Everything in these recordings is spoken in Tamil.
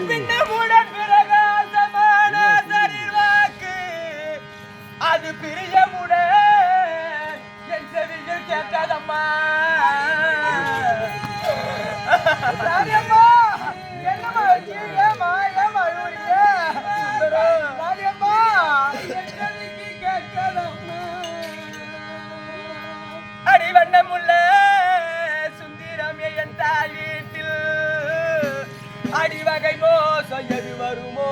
பின்னமுட பிரகாசமான சரிவாக்கு அது பிரியமுட என் செவியில் கேட்காதம்மா. என்னம்மா ஏமா ஏமா அடிவண்ணமுள்ள சுந்தரமே என் தாய் வீட்டில் அடிவகை மோசம் எது வருமோ?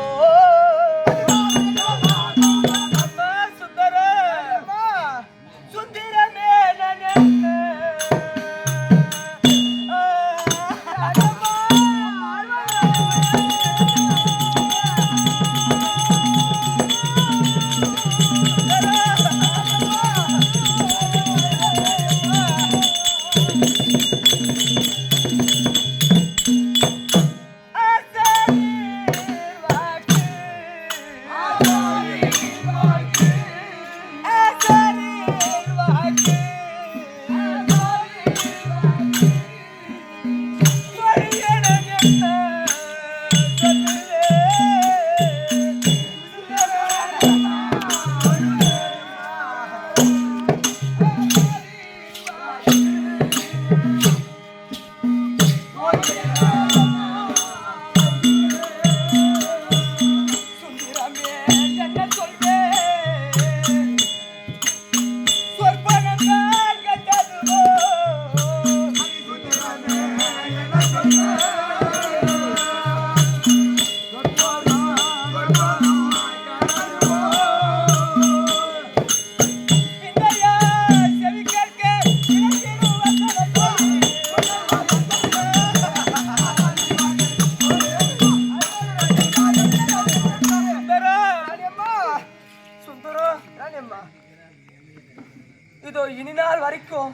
இதோ இனி நாள் வரைக்கும்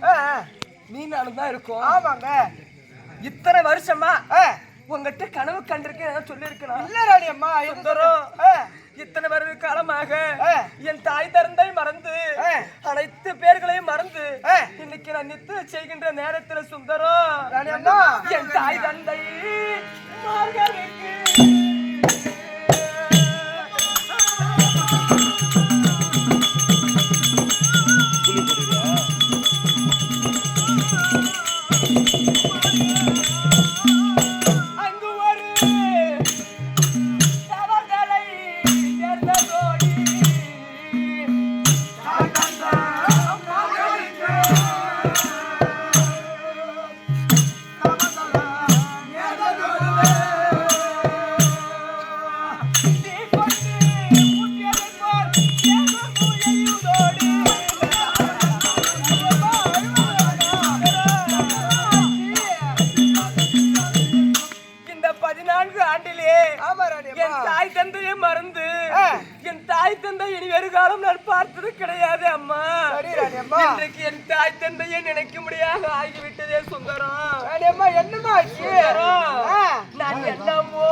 நீ நானும் தான் இருக்கும். ஆமாங்க, இத்தனை வருஷமா உங்ககிட்ட கனவு கண்டிருக்கேன் சொல்லிருக்கேன். இல்ல ராணி அம்மா, இத்தனை வருட காலமாக என் தாய் தந்தை மறந்து அனைத்து பேர்களையும் மறந்து இன்னைக்கு நான் நித்து செய்கின்ற நேரத்தில் சுந்தரம் என் தாய் தந்தை பார்த்தது கிடையாது அம்மா. இன்றைக்கு என் தாய் தந்தையை நினைக்க முடியாத ஆகிவிட்டதே சுந்தரம். என்னமா நான் என்னமோ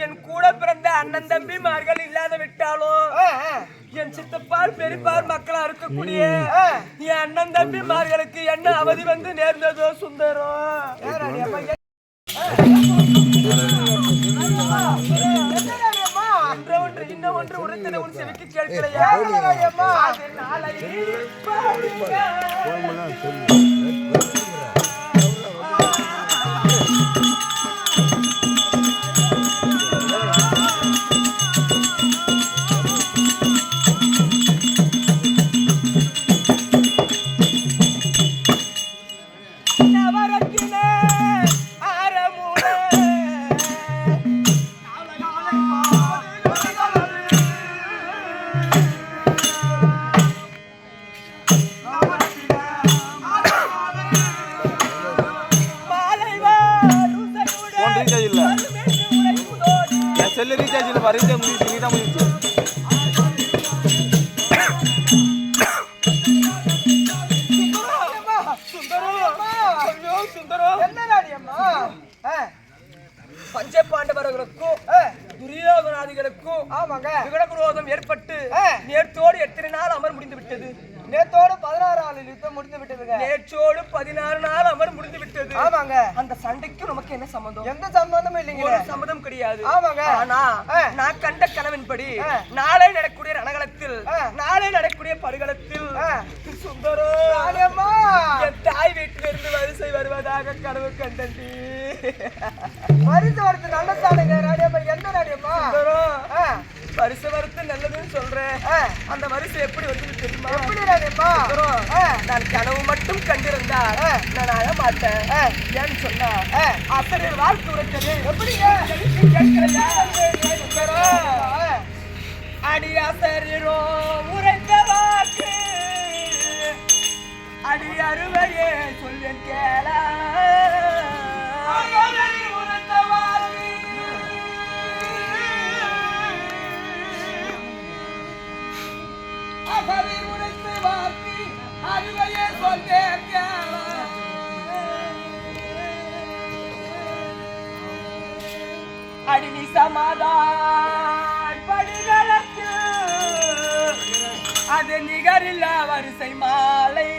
என் கூட பிறந்த அண்ணன் தம்பிமார்கள் இல்லாத விட்டாலும் என் சித்தப்பால் பெரியப்பால் மக்களா இருக்கக்கூடிய என் அண்ணன் தம்பிமார்களுக்கு என்ன அவதி வந்து நேர்ந்ததோ சுந்தரம். இன்னும் ஒன்று உரைத்தனை உன் செவிக்கு கேட்கலையா? மருந்த முடிச்சு நீதான் முடிச்சு பஞ்சபாண்டவர்களுக்கும் துரியோதனாதிகளுக்கும் ஆமாங்க விகடகுரோதம் ஏற்பட்டு நேற்றோடு எத்தனை நாள் அமர் முடிந்து விட்டது? நேற்றோடு 16 நாள் யுத்தம் முடிந்து விட்டதுங்க. நேற்றோடு 16 நாள் அமர் முடிந்து விட்டது. ஆமாங்க. அந்த சண்டைக்கு நமக்கு என்ன சம்பந்தம்? எந்த சம்பந்தமும் இல்லைங்க. ஒரு சம்பந்தம் கிடையாது. ஆமாங்க. ஆனா நான் கண்ட கனவின்படி நாளை நடக்கக்கூடிய ரணகளத்தில் நாளை நடக்கக்கூடிய படுகளத்தில் சுந்தரம் என் தாய் வீட்டிலிருந்து வரிசை வருவதாக கனவு கண்டண்டி. வரிசை வரது நல்லதானுங்க ராணியம்மா. எந்த ராணியம்மா? வரிசை வரது நல்லதுன்னு சொல்றேன். அந்த வரிசை எப்படி வந்து தெரியுமா? எப்படி ராணியம்மா? நான் கனவு மட்டும் கண்டிருந்தால் நான் அழ மாட்டேன். ஏன்னு சொன்னா அசரியர் வாழ்க்கை உரைத்தது எப்படிங்க அடி அசரியரோ உரைத்த வாக்கு அடி அறுவையே சொல்லேன் கேள அடினி சமாதாய் படிகளுக்கு அது நிகரில்லா வரிசை மாலை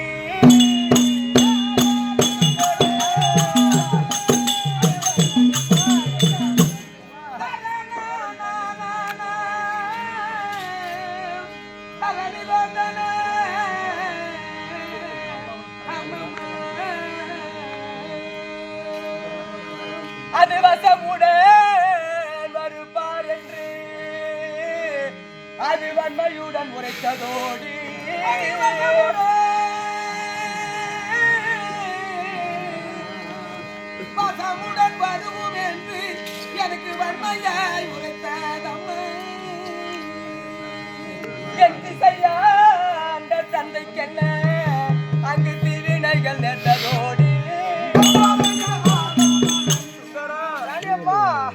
அது வசமுடன் வருப்பார் என்று அது வன்மையுடன் உரைத்ததோடு வசமுடன் வருவோம் என்று எனக்கு வன்மையாய் உரைத்ததம்மா என் திசையா அந்த தந்தைக்கென்ன அங்கு திருவினைகள் நேர்ந்ததோடு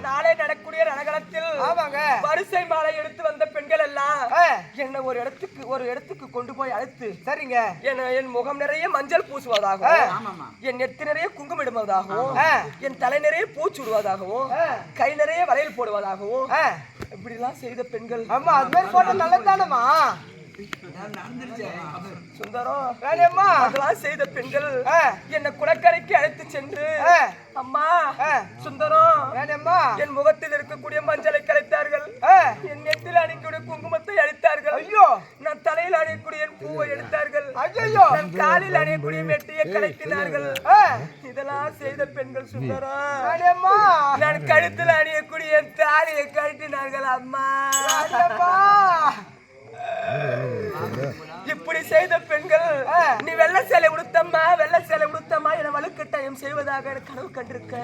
நாளை நடக்கூடிய ரணகளத்தில் வரிசை மாலை எடுத்து வந்த பெண்கள் எல்லாம் என்ன ஒரு இடத்துக்கு கொண்டு போய் அழைத்து சரிங்க என் முகம் நிறைய மஞ்சள் பூசுவதாகவும் என் நெத்தி நிறைய குங்குமிடுவதாகவும் என் தலை நிறைய பூச்சுடுவதாகவும் கை நிறைய வளையல் போடுவதாகவும் இப்படி எல்லாம் செய்த பெண்கள் ஆமா அது மாதிரி போட்ட நல்லதானமா சுந்தரம் அதெல்லாம் செய்த பெண்கள் என்னை குளக்கரைக்கு அழைத்து சென்று அம்மா சுந்தரம் என் முகத்தில் இருக்கக்கூடிய மஞ்சளை கலைத்தார்கள், என் நெத்தியில் அணிக்கூடிய குங்குமத்தை அழித்தார்கள், ஐயோ நான் தலையில் அணியக்கூடிய என் பூவை எடுத்தார்கள், ஐயோ நான் காலில் அணியக்கூடிய மெட்டியை கலைத்தினார்கள். இதெல்லாம் செய்த பெண்கள் சுந்தரம் நான் கழுத்தில் அணியக்கூடிய என் தாலியை கழட்டினார்கள். அம்மா இப்படி செய்த பெண்கள் நீ வெள்ளை சேலை உடுத்தம்மா வெள்ளை சேலை உடுத்தம்மா என வலுக்கட்டாயம் செய்வதாக எனக்கு கனவு கண்டிருக்க.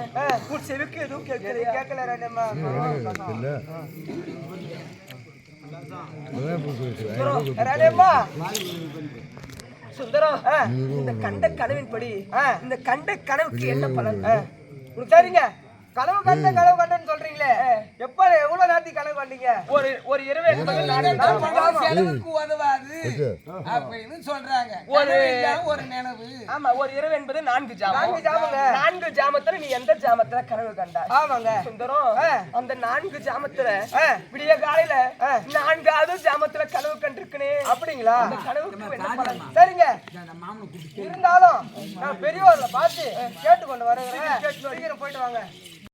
உன் செவிக்கு எதுவும் கேட்கல சுந்தரம். இந்த கண்ட கனவின்படி இந்த கண்ட கனவுக்கு என்ன பலன்? சரிங்க, கனவு கண்டன்னு சொல்றீங்களே, எப்ப எவ்வளவு நேரத்துக்கு கனவு கண்டீங்க? ஒரு இரவு என்பது செலவுக்கு உதவாது அப்படின்னு சொல்றாங்க. ஒரு நினைவு. ஆமா, ஒரு இரவு என்பது 4 ஜாமம். 4 ஜாமத்துல நீ எந்த ஜாமத்துல கனவு கண்டா? ஆமாங்க சுந்தரம், அந்த 4 ஜாமத்துல விடிய காலையில 4வது ஜாமத்துல கனவு கண்டிருக்கனே. அப்படிங்களா? அந்த கனவுக்கு என்ன பலன்? சரிங்க, இருந்தாலும் நான் பெரியவர்ல பார்த்து கேட்டு கொண்டு வரேன். சீக்கிரம் போயிட்டு வாங்க.